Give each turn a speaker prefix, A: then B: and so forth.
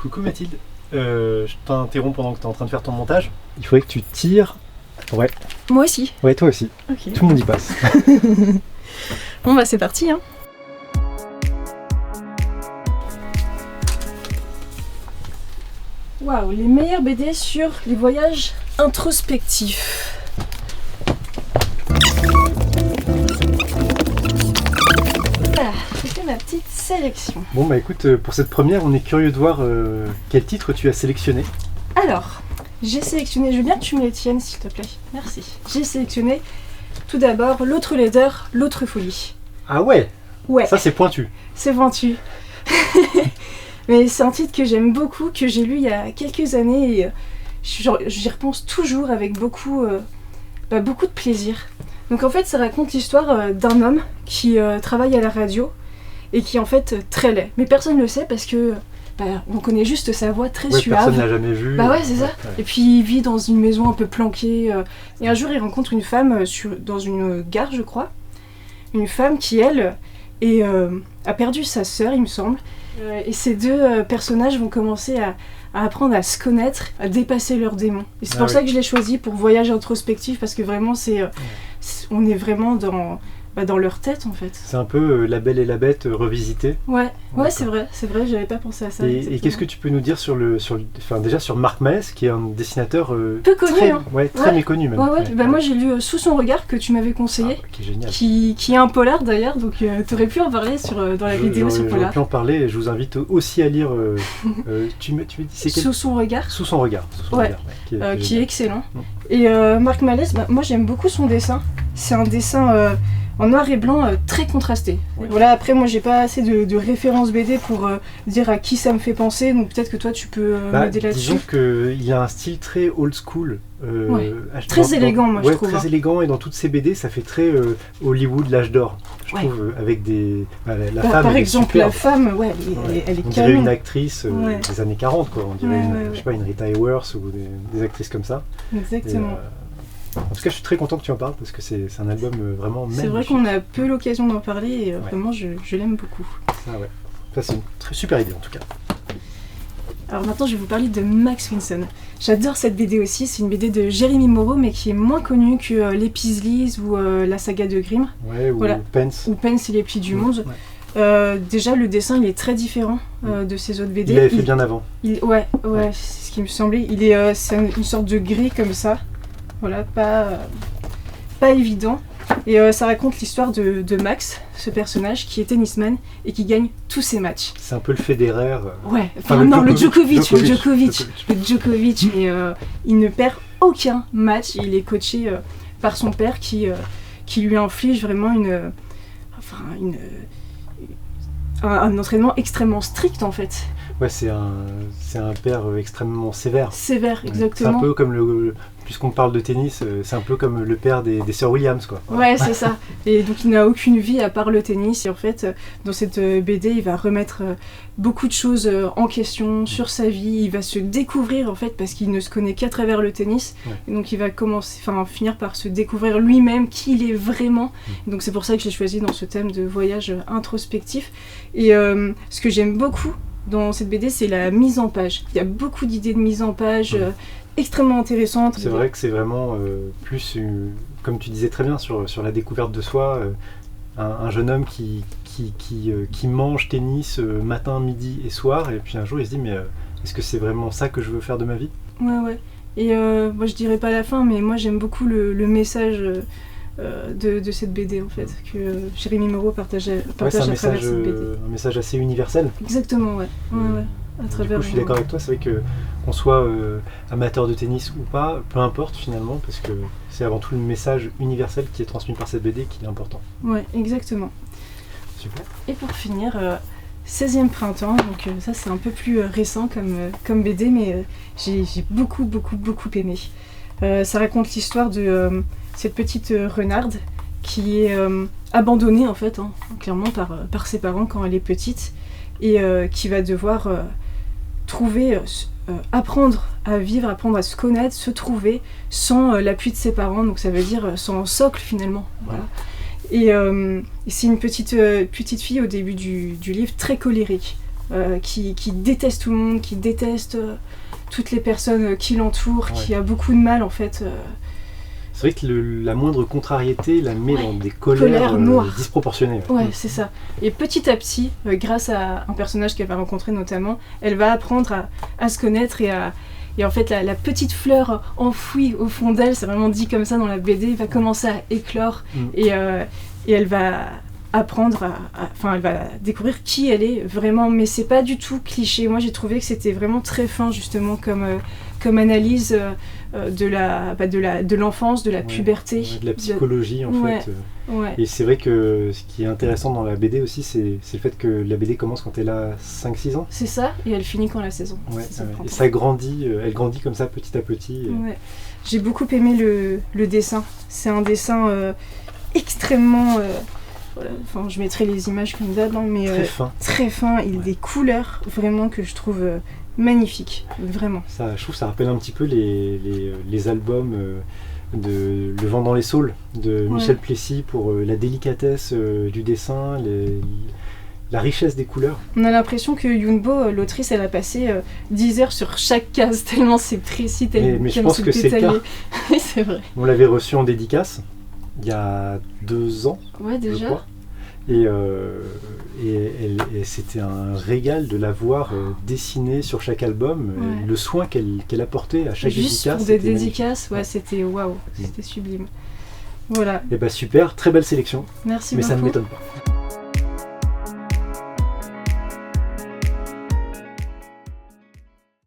A: Coucou Mathilde, je t'interromps pendant que tu es en train de faire ton montage. Il faudrait que tu tires. Ouais.
B: Moi aussi.
A: Ouais, toi aussi.
B: Ok.
A: Tout le monde y passe.
B: Bon bah c'est parti hein. Waouh, les meilleures BD sur les voyages introspectifs. Voilà, j'ai fait ma petite sélection.
A: Bon bah écoute, pour cette première, on est curieux de voir quel titre tu as sélectionné.
B: Alors, j'ai sélectionné, je veux bien que tu me les tiennes s'il te plaît. Merci. J'ai sélectionné tout d'abord L'autre laideur, l'autre folie.
A: Ah ouais.
B: Ouais.
A: Ça c'est pointu.
B: C'est pointu. Mais c'est un titre que j'aime beaucoup, que j'ai lu il y a quelques années et j'y repense toujours avec beaucoup de plaisir. Donc en fait ça raconte l'histoire d'un homme qui travaille à la radio et qui est en fait très laid. Mais personne ne le sait parce que on connaît juste sa voix très suave.
A: Personne n'a jamais vu.
B: Bah ouais c'est ça. Ouais. Et puis il vit dans une maison un peu planquée. Et un jour il rencontre une femme dans une gare je crois. Une femme qui elle a perdu sa sœur il me semble. Et ces deux personnages vont commencer à apprendre à se connaître, à dépasser leurs démons. Et c'est pour ça que je l'ai choisi pour voyage introspectif parce que vraiment on est vraiment dans leur tête en fait.
A: C'est un peu La Belle et la Bête revisité.
B: Ouais, c'est vrai, j'avais pas pensé à ça.
A: Et qu'est-ce que tu peux nous dire sur Marc Maes, qui est un dessinateur
B: peu connu,
A: très méconnu même.
B: Moi j'ai lu Sous son regard que tu m'avais conseillé,
A: qui est génial.
B: Qui est un polar d'ailleurs, donc tu aurais pu en parler dans la vidéo sur polar.
A: J'aurais pu en parler et je vous invite aussi à lire tu me dis c'est
B: Sous son regard.
A: Sous son regard.
B: Qui est excellent. Et Marc Maes, moi j'aime beaucoup son dessin. C'est un dessin en noir et blanc très contrasté. Ouais. Voilà, après moi j'ai pas assez de références BD pour dire à qui ça me fait penser, donc peut-être que toi tu peux m'aider là-dessus.
A: Disons qu'il a un style très old school.
B: Très élégant moi je trouve.
A: Très élégant et dans toutes ses BD ça fait très Hollywood, l'âge d'or. Je trouve avec la femme.
B: Par exemple la femme, elle est
A: on dirait une actrice des années 40 quoi. On dirait je sais pas, une Rita Hayworth ou des actrices comme ça.
B: Exactement.
A: En tout cas, je suis très content que tu en parles parce que c'est un album vraiment magnifique.
B: C'est vrai qu'on a peu l'occasion d'en parler et vraiment je l'aime beaucoup.
A: Ça c'est une super idée en tout cas.
B: Alors maintenant je vais vous parler de Max Winson. J'adore cette BD aussi, c'est une BD de Jérémy Moreau mais qui est moins connue que Les Peasleys ou la saga de Grimm.
A: Ou Pence.
B: Ou Pence et les Plis du Monde. Déjà le dessin il est très différent de ses autres BD.
A: Il l'avait fait bien avant.
B: C'est ce qui me semblait. C'est une sorte de gris comme ça. Voilà, pas évident. Et ça raconte l'histoire de Max, ce personnage qui est tennisman et qui gagne tous ses matchs.
A: C'est un peu le Federer.
B: Le Djokovic, mais il ne perd aucun match. Il est coaché par son père qui lui inflige vraiment un entraînement extrêmement strict en fait.
A: Ouais, c'est un père extrêmement sévère.
B: Sévère, exactement.
A: C'est un peu comme puisqu'on parle de tennis, c'est un peu comme le père des sœurs Williams, quoi.
B: Ouais, c'est ça. Et donc il n'a aucune vie à part le tennis. Et en fait, dans cette BD, il va remettre beaucoup de choses en question sur sa vie. Il va se découvrir en fait parce qu'il ne se connaît qu'à travers le tennis. Ouais. Et donc il va finir par se découvrir lui-même qui il est vraiment. Et donc c'est pour ça que j'ai choisi dans ce thème de voyage introspectif. Et ce que j'aime beaucoup dans cette BD, c'est la mise en page. Il y a beaucoup d'idées de mise en page extrêmement intéressantes.
A: C'est vrai que c'est vraiment plus, comme tu disais très bien, sur la découverte de soi, un jeune homme qui mange tennis matin, midi et soir, et puis un jour il se dit mais est-ce que c'est vraiment ça que je veux faire de ma vie ?
B: Ouais. Et moi je dirais pas la fin, mais moi j'aime beaucoup le message de cette BD en fait, que Jérémy Moreau partage à travers cette BD.
A: Un message assez universel.
B: Exactement, ouais. À travers.
A: Du coup, je suis d'accord avec toi, c'est vrai qu'on soit amateur de tennis ou pas, peu importe finalement, parce que c'est avant tout le message universel qui est transmis par cette BD qui est important.
B: Ouais, exactement.
A: Super.
B: Et pour finir, 16e printemps, donc ça c'est un peu plus récent comme BD, mais j'ai beaucoup aimé. Ça raconte l'histoire de cette petite renarde qui est abandonnée en fait, clairement par ses parents quand elle est petite, et qui va devoir apprendre à vivre, apprendre à se connaître, se trouver sans l'appui de ses parents, donc ça veut dire sans socle finalement. Voilà. Et c'est une petite fille au début du livre très colérique. qui déteste tout le monde, qui déteste toutes les personnes qui l'entourent,
A: Ouais.
B: qui a beaucoup de mal en fait.
A: C'est vrai que la moindre contrariété la met
B: Ouais.
A: dans des
B: Colère
A: colères
B: noire.
A: disproportionnées.
B: Ouais, c'est ça. Et petit à petit, grâce à un personnage qu'elle va rencontrer notamment, elle va apprendre à se connaître et en fait, la petite fleur enfouie au fond d'elle, c'est vraiment dit comme ça dans la BD, va commencer à éclore et elle va apprendre enfin, elle va découvrir qui elle est vraiment, mais c'est pas du tout cliché. Moi, j'ai trouvé que c'était vraiment très fin, justement, comme analyse de l'enfance, de la puberté.
A: De la psychologie, en
B: Ouais.
A: fait.
B: Ouais.
A: Et c'est vrai que ce qui est intéressant dans la BD aussi, c'est le fait que la BD commence quand elle a 5-6 ans.
B: C'est ça, et elle finit quand la saison.
A: Ouais,
B: C'est ça,
A: ouais. Et
B: printemps.
A: ça grandit, elle grandit comme ça petit à petit.
B: Ouais. J'ai beaucoup aimé le dessin. C'est un dessin extrêmement... voilà. Enfin, je mettrai les images comme d'hab, hein, mais
A: Très fin.
B: très fin. Il a des couleurs vraiment que je trouve magnifiques, vraiment.
A: Ça, je trouve que ça rappelle un petit peu les albums de Le vent dans les saules de Michel Plessis pour la délicatesse du dessin, la richesse des couleurs.
B: On a l'impression que Yunbo, l'autrice, elle a passé 10 heures sur chaque case, tellement c'est précis, tellement
A: mais je pense que c'est le
B: détaillé.
A: cas.
B: Oui, c'est vrai.
A: On l'avait reçu en dédicace il y a 2 ans,
B: Ouais,
A: je
B: déjà.
A: crois. Et c'était un régal de la voir dessiner sur chaque album.
B: Ouais.
A: Le soin qu'elle apportait à chaque
B: Juste
A: dédicace.
B: pour des
A: c'était magnifique.
B: dédicaces, ouais, c'était waouh, c'était sublime. Voilà,
A: Et bah super, très belle sélection,
B: merci
A: mais
B: beaucoup.
A: ça ne m'étonne pas.